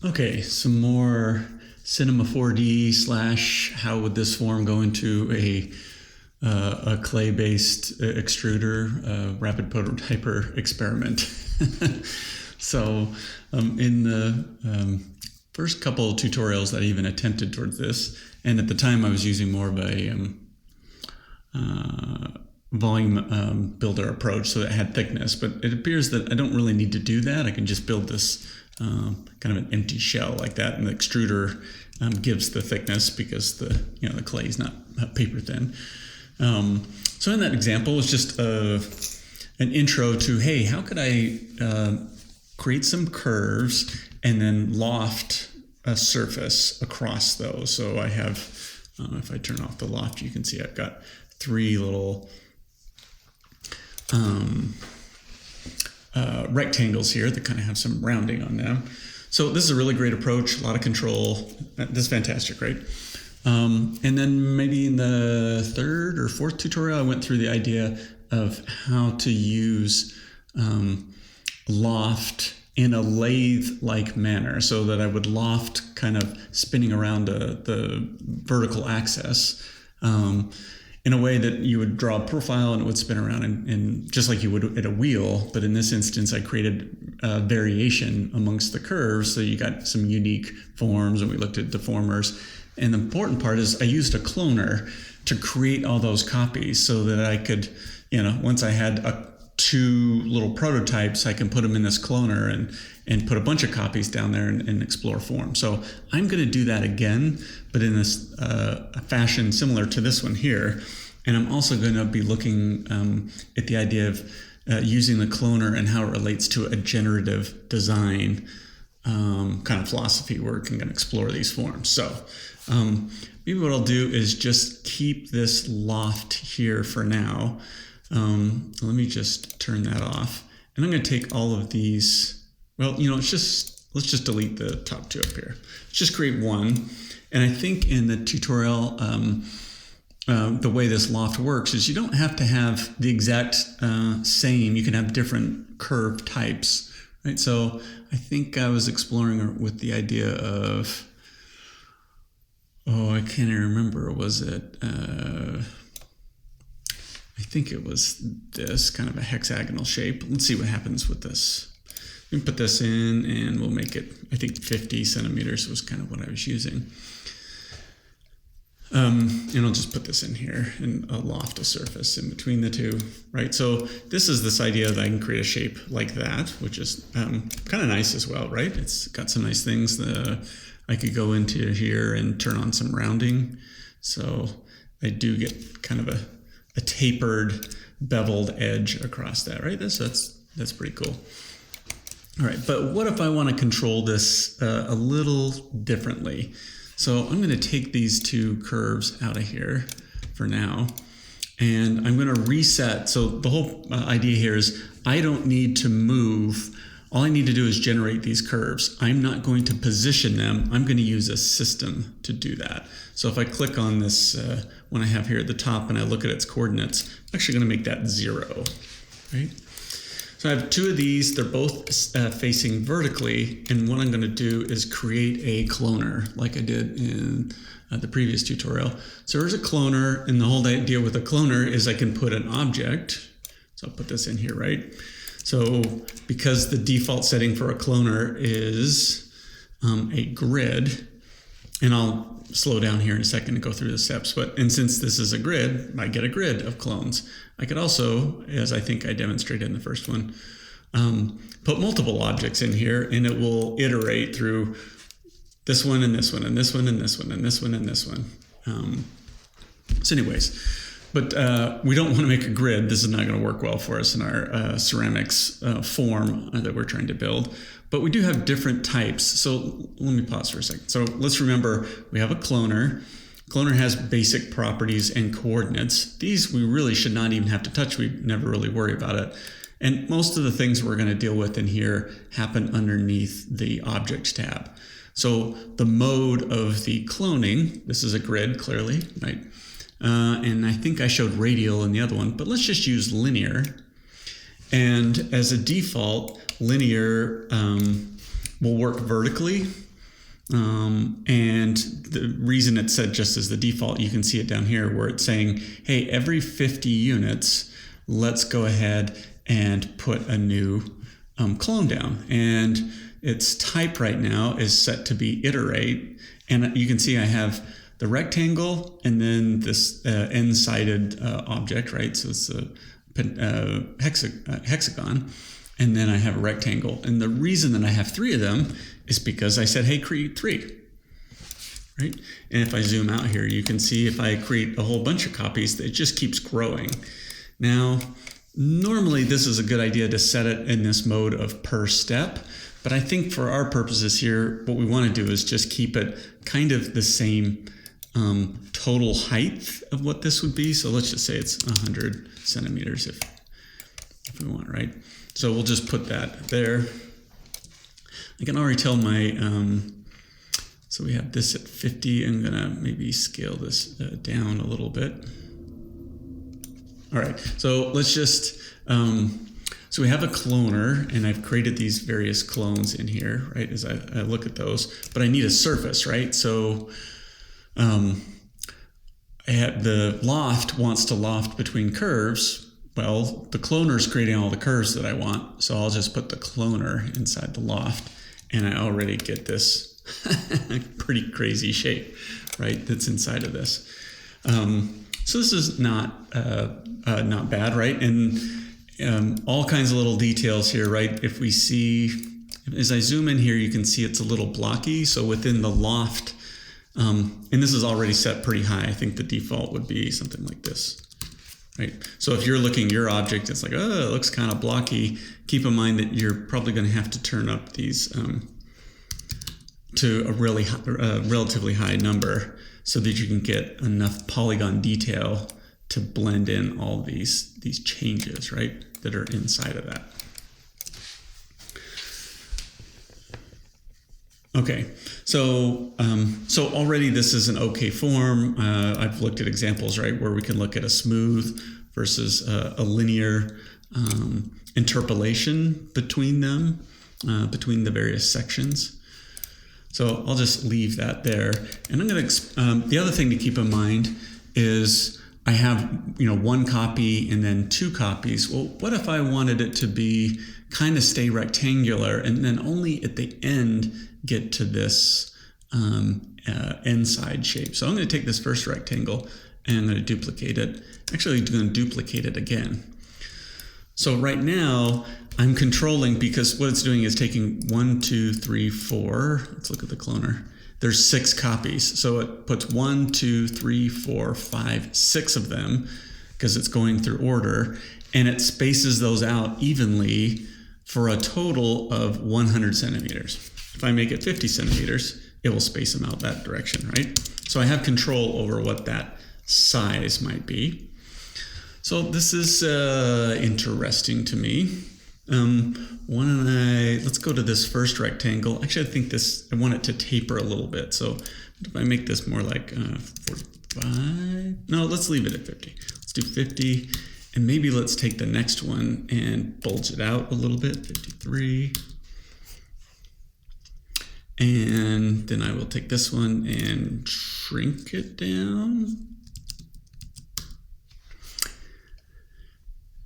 Okay, some more Cinema 4D / how would this form go into a clay-based extruder rapid prototyper experiment. So in the first couple of tutorials that I even attempted towards this, and at the time I was using more of a volume builder approach, so it had thickness, but it appears that I don't really need to do that. I can just build this kind of an empty shell like that, and the extruder gives the thickness because the clay is not paper thin. So in that example, it's just an intro to, hey, how could I create some curves and then loft a surface across those? So I have, if I turn off the loft, you can see I've got three little rectangles here that kind of have some rounding on them. So this is a really great approach, a lot of control. This is fantastic, right? And then maybe in the third or fourth tutorial, I went through the idea of how to use loft in a lathe-like manner, so that I would loft kind of spinning around the vertical axis in a way that you would draw a profile and it would spin around and just like you would at a wheel. But in this instance, I created a variation amongst the curves, so you got some unique forms, and we looked at deformers. And the important part is I used a cloner to create all those copies so that I could, once I had two little prototypes, I can put them in this cloner and put a bunch of copies down there and explore form. So I'm going to do that again, but in this a fashion similar to this one here. And I'm also going to be looking at the idea of using the cloner and how it relates to a generative design kind of philosophy where it can explore these forms. So maybe what I'll do is just keep this loft here for now. Let me just turn that off, and I'm going to take all of these. Well, let's just delete the top two up here. Let's just create one. And I think in the tutorial, the way this loft works is you don't have to have the exact same. You can have different curve types, right? So I think I was exploring with the idea of, I can't even remember. Was it? I think it was this kind of a hexagonal shape. Let's see what happens with this. We put this in and we'll make it, I think 50 centimeters was kind of what I was using. And I'll just put this in here and I'll loft a surface in between the two, right? So this is this idea that I can create a shape like that, which is kind of nice as well, right? It's got some nice things. I could go into here and turn on some rounding. So I do get kind of a tapered, beveled edge across that, right? That's pretty cool. All right, but what if I want to control this a little differently? So I'm going to take these two curves out of here for now, and I'm going to reset. So the whole idea here is I don't need to move. All I need to do is generate these curves. I'm not going to position them. I'm going to use a system to do that. So if I click on this one I have here at the top and I look at its coordinates, I'm actually going to make that 0, right? So I have two of these. They're both facing vertically, and what I'm going to do is create a cloner like I did in the previous tutorial. So there's a cloner, and the whole idea with a cloner is I can put an object. So I'll put this in here, right? So because the default setting for a cloner is a grid, and I'll slow down here in a second to go through the steps, and since this is a grid, I get a grid of clones. I could also, as I think I demonstrated in the first one, put multiple objects in here, and it will iterate through this one and this one and this one and this one and this one and this one. So anyways, but we don't want to make a grid. This is not going to work well for us in our ceramics form that we're trying to build. But we do have different types. So let me pause for a second. So let's remember we have a cloner. Cloner has basic properties and coordinates. These we really should not even have to touch. We never really worry about it. And most of the things we're going to deal with in here happen underneath the Objects tab. So the mode of the cloning, this is a grid clearly, right? And I think I showed radial in the other one, but let's just use linear. And as a default, linear will work vertically. And the reason it's set just as the default, you can see it down here where it's saying, hey, every 50 units, let's go ahead and put a new clone down. And its type right now is set to be iterate. And you can see I have the rectangle and then this n-sided object, right? So it's a hexagon. And then I have a rectangle. And the reason that I have 3 of them is because I said, hey, create 3, right? And if I zoom out here, you can see if I create a whole bunch of copies, it just keeps growing. Now, normally this is a good idea to set it in this mode of per step, but I think for our purposes here, what we want to do is just keep it kind of the same total height of what this would be. So let's just say it's 100 centimeters if we want, right? So we'll just put that there. I can already tell my, so we have this at 50. I'm gonna maybe scale this down a little bit. All right, so let's just, so we have a cloner and I've created these various clones in here, right, as I look at those, but I need a surface, right? So I have the loft wants to loft between curves. Well, the cloner is creating all the curves that I want, so I'll just put the cloner inside the loft, and I already get this pretty crazy shape, right, that's inside of this. So this is not bad, right? And all kinds of little details here, right? If we see, as I zoom in here, you can see it's a little blocky. So within the loft, and this is already set pretty high. I think the default would be something like this. Right. So if you're looking at your object, it's like, oh, it looks kind of blocky. Keep in mind that you're probably going to have to turn up these to a really relatively high number so that you can get enough polygon detail to blend in all these changes, right, that are inside of that. Okay, so so already this is an okay form. I've looked at examples, right, where we can look at a smooth versus a linear interpolation between them, between the various sections. So I'll just leave that there. And I'm going to, the other thing to keep in mind is I have, 1 copy and then 2 copies. Well, what if I wanted it to be kind of stay rectangular and then only at the end get to this end side shape? So I'm going to take this first rectangle and I'm going to duplicate it. Actually, I'm going to duplicate it again. So right now I'm controlling, because what it's doing is taking 1, 2, 3, 4. Let's look at the cloner. There's 6 copies. So it puts 1, 2, 3, 4, 5, 6 of them because it's going through order, and it spaces those out evenly for a total of 100 centimeters. If I make it 50 centimeters, it will space them out that direction, right? So I have control over what that size might be. So this is interesting to me. Let's go to this first rectangle. Actually, I think I want it to taper a little bit. So if I make this more like 45, no, let's leave it at 50. Let's do 50. And maybe let's take the next one and bulge it out a little bit, 53. And then I will take this one and shrink it down.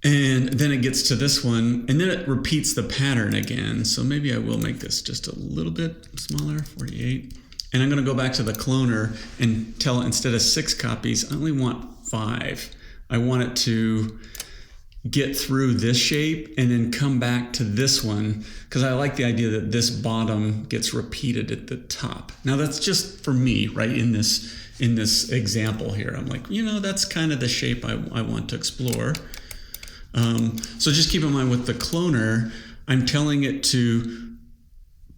And then it gets to this one, and then it repeats the pattern again. So maybe I will make this just a little bit smaller, 48. And I'm going to go back to the cloner and tell it, instead of 6 copies, I only want 5. I want it to get through this shape and then come back to this one, because I like the idea that this bottom gets repeated at the top. Now that's just for me, right? In this example here, I'm like, that's kind of the shape I want to explore. So just keep in mind with the cloner, I'm telling it to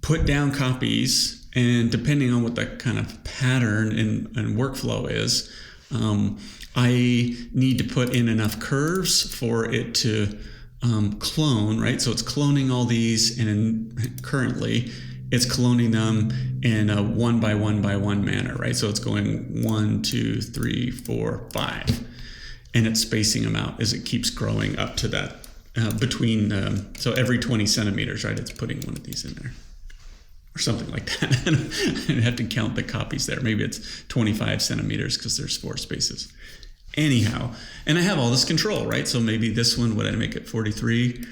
put down copies, and depending on what that kind of pattern and workflow is, I need to put in enough curves for it to clone, right? So it's cloning all these, and currently it's cloning them in a 1 by 1 by 1 manner, right? So it's going 1, 2, 3, 4, 5. And it's spacing them out as it keeps growing up to that between, so every 20 centimeters, right? It's putting one of these in there. or something like that. I'd have to count the copies there. Maybe it's 25 centimeters because there's 4 spaces. Anyhow, and I have all this control, right? So maybe this one, would I make it 43?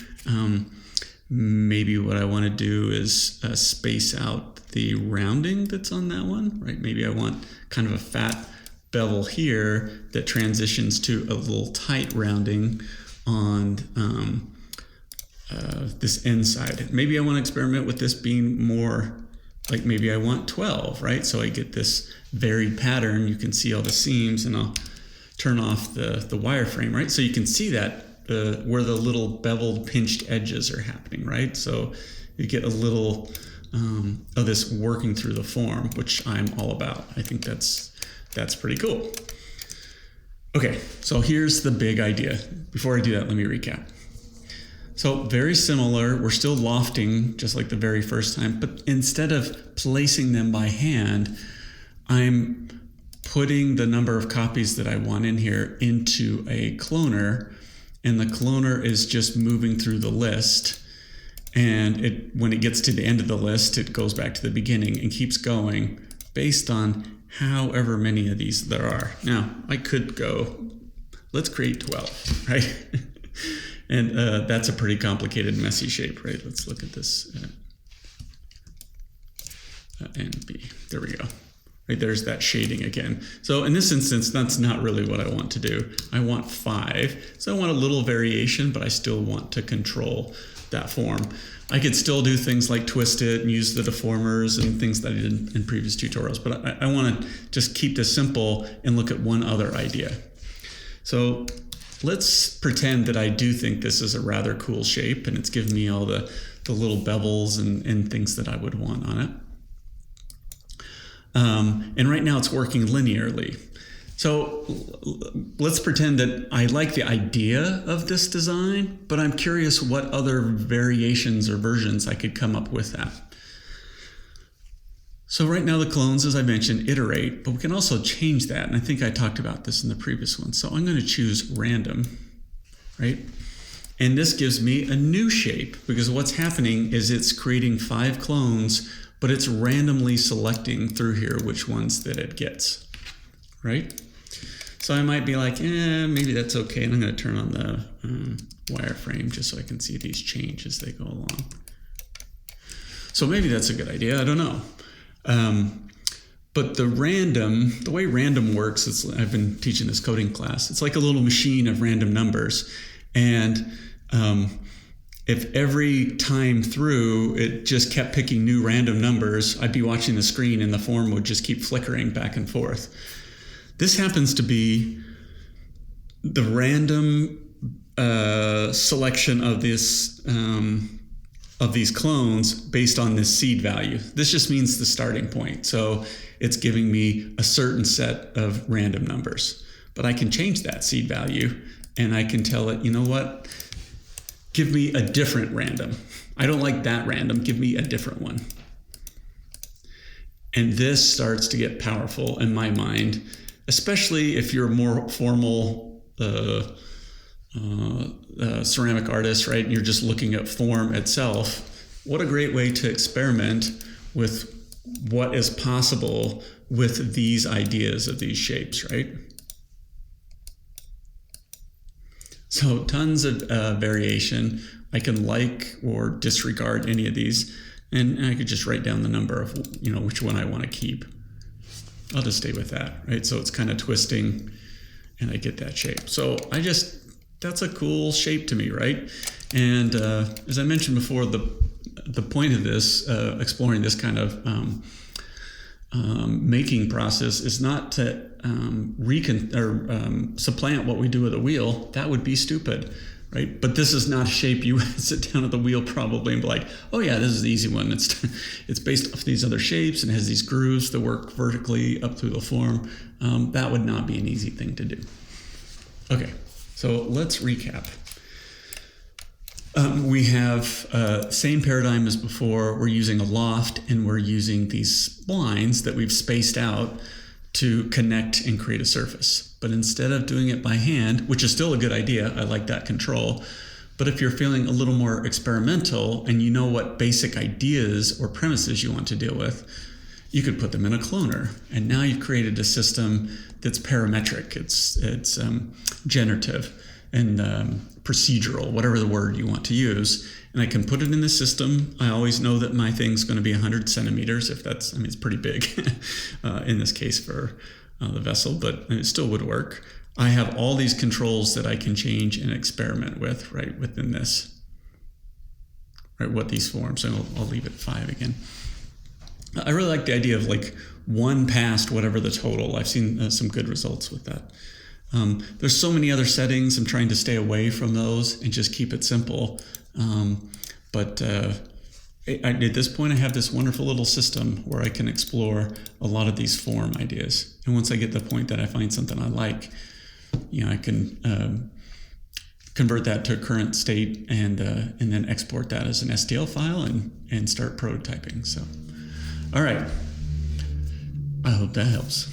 Maybe what I want to do is space out the rounding that's on that one, right? Maybe I want kind of a fat bevel here that transitions to a little tight rounding on this end side. Maybe I want to experiment with this being more like, maybe I want 12, right? So I get this varied pattern. You can see all the seams, and I'll turn off the wireframe, right? So you can see that where the little beveled pinched edges are happening, right? So you get a little of this working through the form, which I'm all about. I think that's pretty cool. Okay, so here's the big idea. Before I do that, let me recap. So very similar, we're still lofting just like the very first time, but instead of placing them by hand, I'm putting the number of copies that I want in here into a cloner, and the cloner is just moving through the list. And when it gets to the end of the list, it goes back to the beginning and keeps going based on however many of these there are. Now, I could go, let's create 12, right? And that's a pretty complicated, messy shape, right? Let's look at this. And B, there we go. Right, there's that shading again. So in this instance, that's not really what I want to do. I want 5. So I want a little variation, but I still want to control that form. I could still do things like twist it and use the deformers and things that I did in previous tutorials, but I want to just keep this simple and look at one other idea. So let's pretend that I do think this is a rather cool shape, and it's giving me all the little bevels and things that I would want on it. And right now it's working linearly. So let's pretend that I like the idea of this design, but I'm curious what other variations or versions I could come up with that. So right now the clones, as I mentioned, iterate, but we can also change that. And I think I talked about this in the previous one. So I'm going to choose random, right? And this gives me a new shape, because what's happening is it's creating 5 clones, but it's randomly selecting through here which ones that it gets, right? So I might be like, maybe that's okay. And I'm going to turn on the wireframe just so I can see these change as they go along. So maybe that's a good idea. I don't know. But the way random works, I've been teaching this coding class. It's like a little machine of random numbers. And if every time through it just kept picking new random numbers, I'd be watching the screen and the form would just keep flickering back and forth. This happens to be the random selection of this of these clones based on this seed value. This just means the starting point. So it's giving me a certain set of random numbers, but I can change that seed value and I can tell it, you know what? Give me a different random. I don't like that random. Give me a different one. And this starts to get powerful in my mind, especially if you're a more formal ceramic artist, right? And you're just looking at form itself. What a great way to experiment with what is possible with these ideas of these shapes, right? So tons of variation. I can like or disregard any of these, and I could just write down the number of, which one I want to keep. I'll just stay with that, right? So it's kind of twisting, and I get that shape. So that's a cool shape to me, right? And as I mentioned before, the point of this, exploring this kind of making process, is not to supplant what we do with a wheel. That would be stupid, right? But this is not a shape you sit down at the wheel probably and be like, oh yeah, this is the easy one. It's based off these other shapes and has these grooves that work vertically up through the form. That would not be an easy thing to do. Okay, so let's recap. We have same paradigm as before. We're using a loft and we're using these splines that we've spaced out to connect and create a surface. But instead of doing it by hand, which is still a good idea, I like that control, But if you're feeling a little more experimental and you know what basic ideas or premises you want to deal with, you could put them in a cloner. And now you've created a system that's parametric, it's generative and procedural, whatever the word you want to use. And I can put it in the system. I always know that my thing's going to be 100 centimeters, if that's, I mean, it's pretty big in this case for the vessel, but it still would work. I have all these controls that I can change and experiment with right within this, right, what these forms, and I'll leave it 5 again. I really like the idea of like 1 past whatever the total. I've seen some good results with that. There's so many other settings. I'm trying to stay away from those and just keep it simple. But at this point, I have this wonderful little system where I can explore a lot of these form ideas. And once I get to the point that I find something I like, I can convert that to a current state and then export that as an STL file and start prototyping. So, all right. I hope that helps.